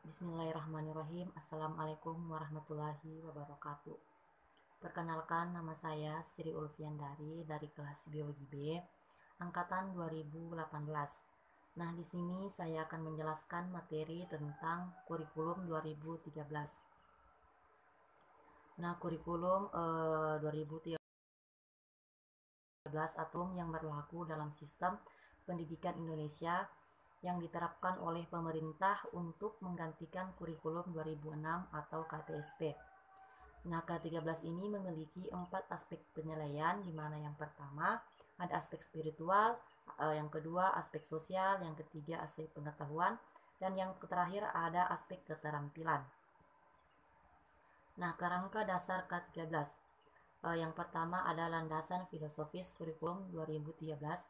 Bismillahirrahmanirrahim. Assalamualaikum warahmatullahi wabarakatuh. Perkenalkan, nama saya Sri Ulfiandari dari kelas Biologi B, angkatan 2018. Nah, di sini saya akan menjelaskan materi tentang kurikulum 2013. Nah, kurikulum 2013 atau yang berlaku dalam sistem pendidikan Indonesia yang diterapkan oleh pemerintah untuk menggantikan kurikulum 2006 atau KTSP. Nah, K13 ini memiliki 4 aspek penilaian, di mana yang pertama ada aspek spiritual, yang kedua aspek sosial, yang ketiga aspek pengetahuan, dan yang terakhir ada aspek keterampilan. Nah, kerangka dasar K13. Yang pertama ada landasan filosofis kurikulum 2013.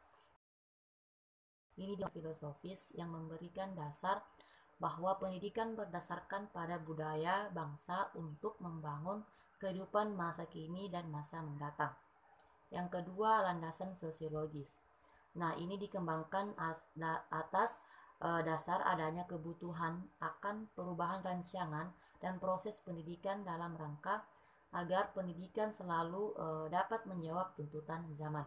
Ini filosofis yang memberikan dasar bahwa pendidikan berdasarkan pada budaya bangsa untuk membangun kehidupan masa kini dan masa mendatang. Yang kedua, landasan sosiologis. Nah, ini dikembangkan atas dasar adanya kebutuhan akan perubahan rancangan dan proses pendidikan dalam rangka agar pendidikan selalu dapat menjawab tuntutan zaman.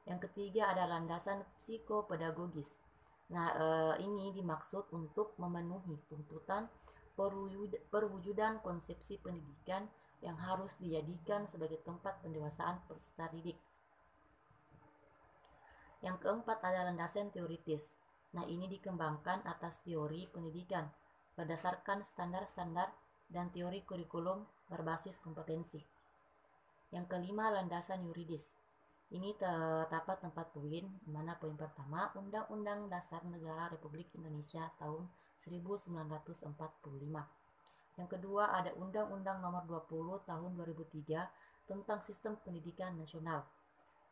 Yang ketiga ada landasan psikopedagogis. Nah, ini dimaksud untuk memenuhi tuntutan perwujudan konsepsi pendidikan yang harus dijadikan sebagai tempat pendewasaan peserta didik. Yang keempat ada landasan teoritis. Nah, ini dikembangkan atas teori pendidikan berdasarkan standar-standar dan teori kurikulum berbasis kompetensi. Yang kelima, landasan yuridis. Ini terdapat 4 poin, di mana poin pertama, Undang-Undang Dasar Negara Republik Indonesia tahun 1945. Yang kedua, ada Undang-Undang Nomor 20 tahun 2003 tentang Sistem Pendidikan Nasional.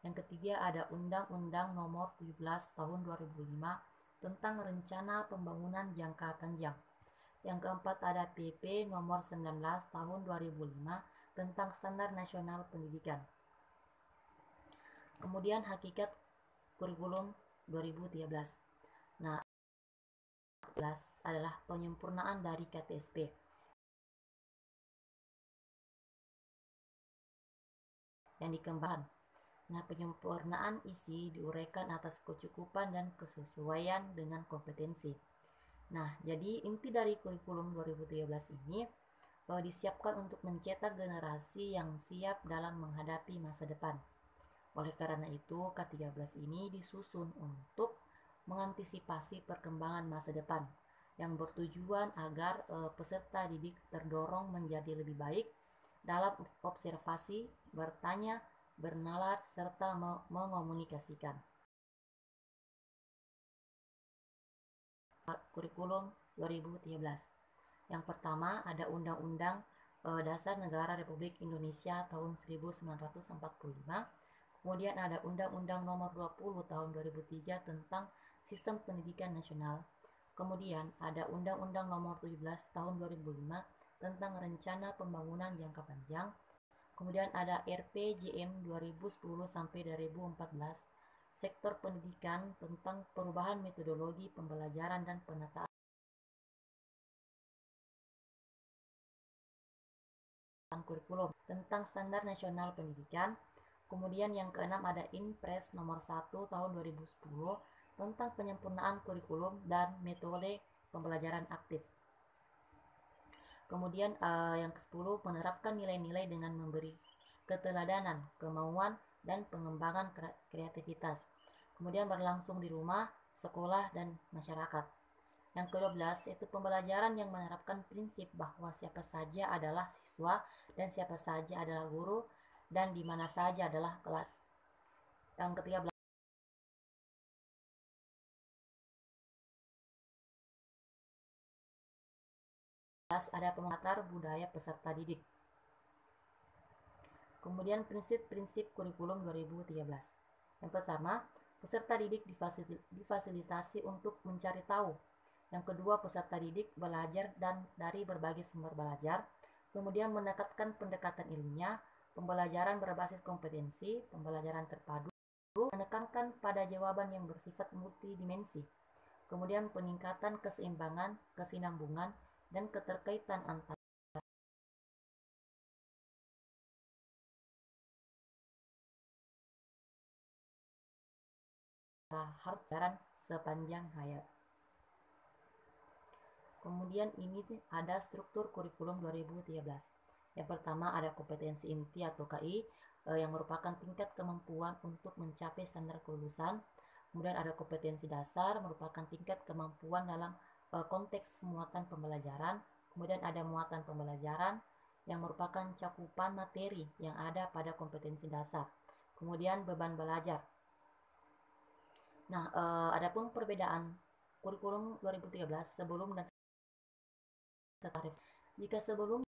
Yang ketiga, ada Undang-Undang Nomor 17 tahun 2005 tentang Rencana Pembangunan Jangka Panjang. Yang keempat, ada PP Nomor 19 tahun 2005 tentang Standar Nasional Pendidikan. Kemudian hakikat kurikulum 2013. Nah, adalah penyempurnaan dari KTSP yang dikembangkan. Nah, penyempurnaan isi diuraikan atas kecukupan dan kesesuaian dengan kompetensi. Nah, jadi inti dari kurikulum 2013 ini disiapkan untuk mencetak generasi yang siap dalam menghadapi masa depan. Oleh karena itu, K13 ini disusun untuk mengantisipasi perkembangan masa depan yang bertujuan agar peserta didik terdorong menjadi lebih baik dalam observasi, bertanya, bernalar, serta mengomunikasikan. Kurikulum 2013. Yang pertama ada Undang-Undang Dasar Negara Republik Indonesia tahun 1945. Kemudian ada Undang-Undang Nomor 20 tahun 2003 tentang Sistem Pendidikan Nasional. Kemudian ada Undang-Undang Nomor 17 tahun 2005 tentang Rencana Pembangunan Jangka Panjang. Kemudian ada RPJM 2010 sampai 2014 sektor pendidikan tentang perubahan metodologi pembelajaran dan penataan kurikulum tentang standar nasional pendidikan. Kemudian yang keenam ada Inpres nomor 1 tahun 2010 tentang penyempurnaan kurikulum dan metode pembelajaran aktif. Kemudian yang ke-10 menerapkan nilai-nilai dengan memberi keteladanan, kemauan, dan pengembangan kreativitas. Kemudian berlangsung di rumah, sekolah, dan masyarakat. Yang ke-12 yaitu pembelajaran yang menerapkan prinsip bahwa siapa saja adalah siswa dan siapa saja adalah guru dan di mana saja adalah kelas. Yang ke-13 ada pengantar budaya peserta didik. Kemudian prinsip-prinsip kurikulum 2013. Yang pertama, peserta didik difasilitasi untuk mencari tahu. Yang kedua, peserta didik belajar dan dari berbagai sumber belajar. Kemudian meningkatkan pendekatan ilmiah, pembelajaran berbasis kompetensi, pembelajaran terpadu, menekankan pada jawaban yang bersifat multidimensi. Kemudian peningkatan keseimbangan, kesinambungan, dan keterkaitan antara pelajaran sepanjang hayat. Kemudian ini ada struktur kurikulum 2013. Yang pertama ada kompetensi inti atau KI yang merupakan tingkat kemampuan untuk mencapai standar kelulusan. Kemudian ada kompetensi dasar merupakan tingkat kemampuan dalam konteks muatan pembelajaran. Kemudian ada muatan pembelajaran yang merupakan cakupan materi yang ada pada kompetensi dasar. Kemudian beban belajar. Nah, adapun perbedaan kurikulum 2013 sebelum dan setelah. Jika sebelumnya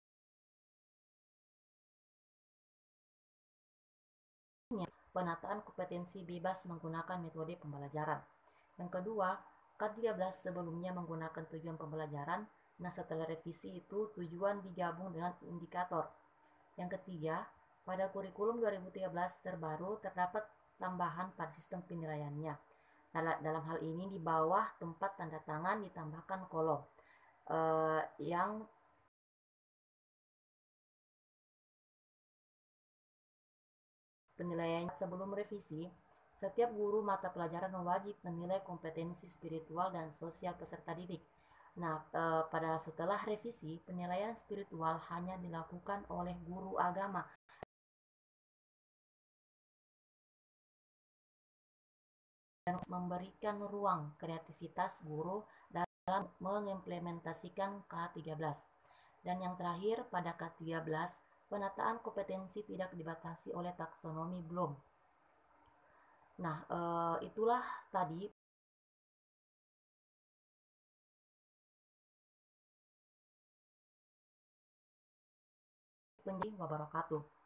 penataan kompetensi bebas menggunakan metode pembelajaran. Yang kedua, K13 sebelumnya menggunakan tujuan pembelajaran. Nah, setelah revisi itu tujuan digabung dengan indikator. Yang ketiga, pada kurikulum 2013 terbaru terdapat tambahan pada sistem penilaiannya. Dalam hal ini di bawah tempat tanda tangan ditambahkan kolom yang penilaian sebelum revisi. Setiap guru mata pelajaran wajib menilai kompetensi spiritual dan sosial peserta didik. Nah, pada setelah revisi, penilaian spiritual hanya dilakukan oleh guru agama dan memberikan ruang kreativitas guru dalam mengimplementasikan K13. Dan yang terakhir, pada K13, penataan kompetensi tidak dibatasi oleh taksonomi belum. Nah, itulah tadi wabarakatuh.